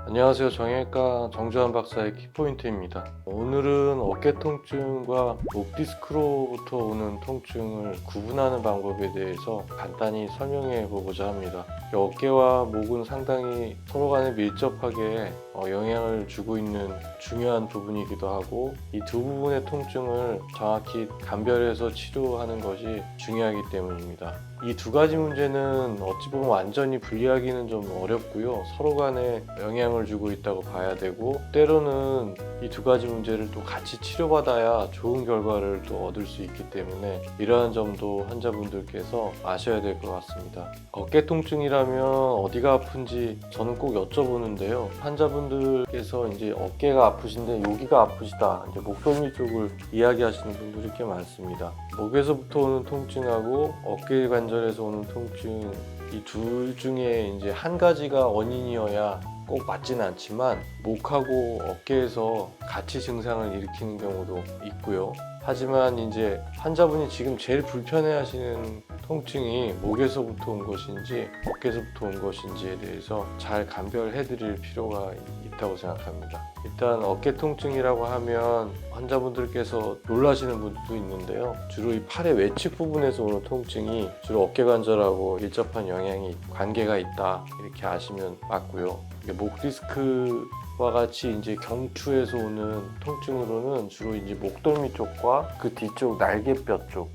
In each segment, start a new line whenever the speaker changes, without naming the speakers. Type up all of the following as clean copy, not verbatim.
안녕하세요. 정형외과 정주환 박사의 키포인트입니다. 오늘은 어깨 통증과 목 디스크로부터 오는 통증을 구분하는 방법에 대해서 간단히 설명해 보고자 합니다. 어깨와 목은 상당히 서로 간에 밀접하게 영향을 주고 있는 중요한 부분이기도 하고, 이 두 부분의 통증을 정확히 감별해서 치료하는 것이 중요하기 때문입니다. 이 두 가지 문제는 어찌 보면 완전히 분리하기는 좀 어렵고요. 서로 간에 영향을 주고 있다고 봐야 되고, 때로는 이 두 가지 문제를 또 같이 치료받아야 좋은 결과를 또 얻을 수 있기 때문에 이러한 점도 환자분들께서 아셔야 될 것 같습니다. 어깨 통증이라면 어디가 아픈지 저는 꼭 여쭤보는데요. 환자분들께서 이제 어깨가 아프신데 여기가 아프시다, 이제 목덜미 쪽을 이야기하시는 분들이 꽤 많습니다. 목에서부터 오는 통증하고 어깨 관절에서 오는 통증, 이 둘 중에 이제 한 가지가 원인이어야 꼭 맞지는 않지만 목하고 어깨에서 같이 증상을 일으키는 경우도 있고요. 하지만 이제 환자분이 지금 제일 불편해하시는 통증이 목에서부터 온 것인지 어깨에서부터 온 것인지에 대해서 잘 감별해 드릴 필요가 있다고 생각합니다. 일단 어깨 통증이라고 하면 환자분들께서 놀라시는 분들도 있는데요. 주로 이 팔의 외측 부분에서 오는 통증이 주로 어깨 관절하고 밀접한 관계가 있다, 이렇게 아시면 맞고요. 목 디스크와 같이 이제 경추에서 오는 통증으로는 주로 이제 목덜미 쪽과 그 뒤쪽 날개뼈 쪽,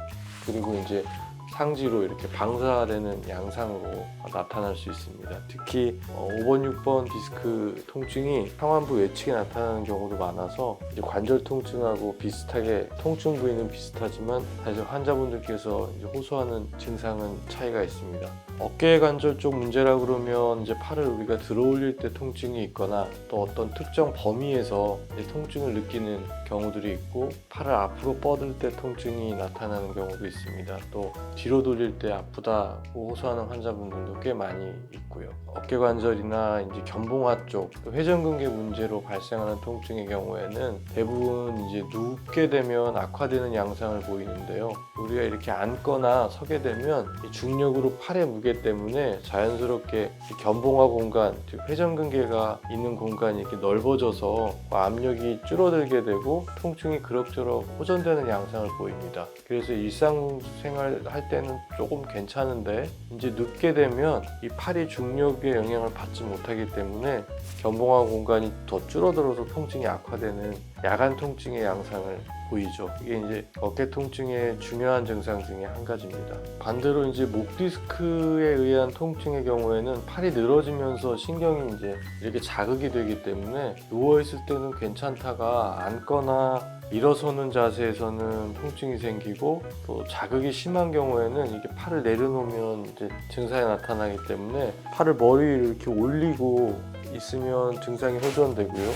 그리고 이제 상지로 이렇게 방사되는 양상으로 나타날 수 있습니다. 특히 5번, 6번 디스크 통증이 상완부 외측에 나타나는 경우도 많아서 이제 관절 통증하고 비슷하게 통증 부위는 비슷하지만 사실 환자분들께서 이제 호소하는 증상은 차이가 있습니다. 어깨 관절 쪽 문제라 그러면 이제 팔을 우리가 들어 올릴 때 통증이 있거나 또 어떤 특정 범위에서 이제 통증을 느끼는 경우들이 있고, 팔을 앞으로 뻗을 때 통증이 나타나는 경우도 있습니다. 또 뒤로 돌릴 때 아프다고 호소하는 환자분들도 꽤 많이 있고요. 어깨 관절이나 이제 견봉화 쪽, 회전근개 문제로 발생하는 통증의 경우에는 대부분 이제 눕게 되면 악화되는 양상을 보이는데요. 우리가 이렇게 앉거나 서게 되면 이 중력으로 팔의 무게 때문에 자연스럽게 견봉화 공간, 즉 회전근개가 있는 공간이 이렇게 넓어져서 압력이 줄어들게 되고 통증이 그럭저럭 호전되는 양상을 보입니다. 그래서 일상생활 할 때는 조금 괜찮은데 이제 눕게 되면 이 팔이 중력의 영향을 받지 못하기 때문에 견봉화 공간이 더 줄어들어서 통증이 악화되는 야간 통증의 양상을 보이죠. 이게 이제 어깨 통증의 중요한 증상 중에 한 가지입니다. 반대로 이제 목 디스크에 의한 통증의 경우에는 팔이 늘어지면서 신경이 이제 이렇게 자극이 되기 때문에 누워 있을 때는 괜찮다가 앉거나 일어서는 자세에서는 통증이 생기고, 또 자극이 심한 경우에는 이렇게 팔을 내려놓으면 이제 증상이 나타나기 때문에 팔을 머리 위로 이렇게 올리고 있으면 증상이 호전되고요.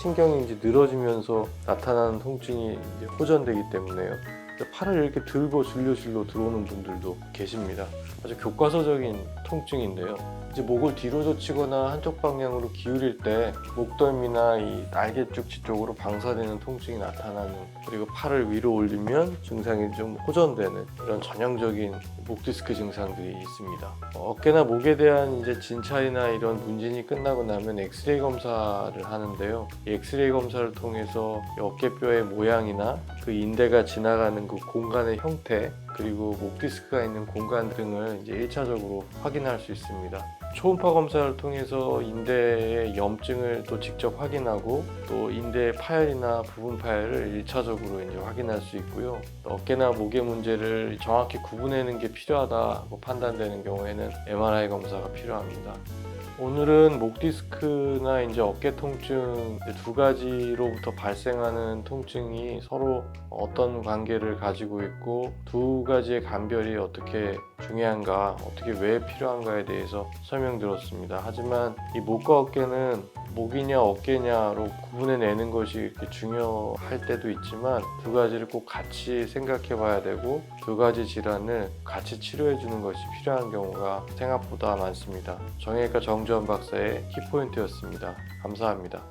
신경이 이제 늘어지면서 나타나는 통증이 이제 호전되기 때문에요. 팔을 이렇게 들고 줄줄로 들어오는 분들도 계십니다. 아주 교과서적인 통증인데요. 이제 목을 뒤로 젖히거나 한쪽 방향으로 기울일 때 목덜미나 이 날개축지 쪽으로 방사되는 통증이 나타나는, 그리고 팔을 위로 올리면 증상이 좀 호전되는 이런 전형적인 목 디스크 증상들이 있습니다. 어깨나 목에 대한 이제 진찰이나 이런 문진이 끝나고 나면 엑스레이 검사를 하는데요. 이 엑스레이 검사를 통해서 어깨뼈의 모양이나 그 인대가 지나가는 그 공간의 형태, 그리고 목 디스크가 있는 공간 등을 이제 1차적으로 확인할 수 있습니다. 초음파 검사를 통해서 인대의 염증을 또 직접 확인하고, 또 인대의 파열이나 부분 파열을 1차적으로 이제 확인할 수 있고요. 어깨나 목의 문제를 정확히 구분해내는 게 필요하다고 판단되는 경우에는 MRI 검사가 필요합니다. 오늘은 목 디스크나 이제 어깨 통증 두 가지로부터 발생하는 통증이 서로 어떤 관계를 가지고 있고, 두 가지의 감별이 어떻게 중요한가, 어떻게 왜 필요한가에 대해서 설명드렸습니다. 하지만 이 목과 어깨는 목이냐 어깨냐로 구분해내는 것이 이렇게 중요할 때도 있지만, 두 가지를 꼭 같이 생각해 봐야 되고 두 가지 질환을 같이 치료해 주는 것이 필요한 경우가 생각보다 많습니다. 정형외과 정주환 박사의 키포인트였습니다. 감사합니다.